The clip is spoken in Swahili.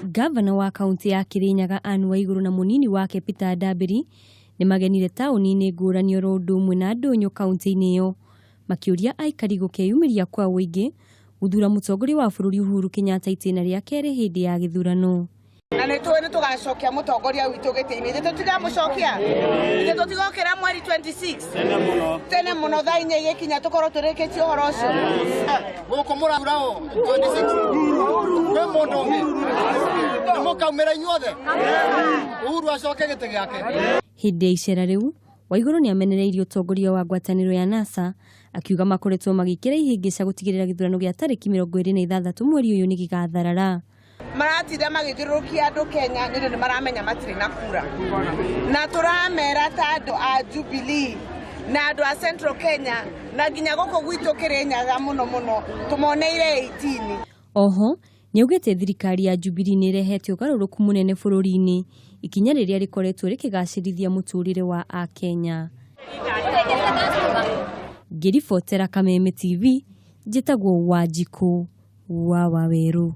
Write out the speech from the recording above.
Ngavana wa kaunti ya Kirinyaga Ann Waiguru na munini wake Peter Ndabiri ni magenire tauni-ini ngũrani oro ũndũ ũmwe na ndũnyũ kaunti-ini iyo makiuria aikari ukeyumiria kwa wingi guthura mutongoria wa bururi Uhuru Kenyatta itiina ria keri hindi ya githurano. Na nä tågacokia mutongoria witå gä tä-inä tå tigamucokia ithe tå tigokera mweri 26 tene muno thaa inya igäkinya tå korwo tå rä kä tie å horo å cio gå kå må raura 26 kwä må ndå å ngä nä må kaumä ra inyuothe Uhuru acoke gä tä gä ake. Hindi ya icera riu Waiguru ni amenereirie utongoria wa ngwataniro ya NASA akiuga makoretwo magikira ihingica gutigirira githurano gia tariki 26 mweri uyu ni gigatharara. Maratira magithirukia andu Kenya nĩ maramenya matirĩ na kura na turamera ta andu a Jubilee na andu a Central Kenya na nginya gũkũ gwitũ Kirinyaga muno tumoneire 18. Oho niaugite thirikari ya Jubilee ni rehete ugaruruku munene bururi-ini ikinya riria rikoretwo rikigacirithia muturire wa Akenya. Ngiribotera Kameme TV njitagwo Wanjiku wa Waweru.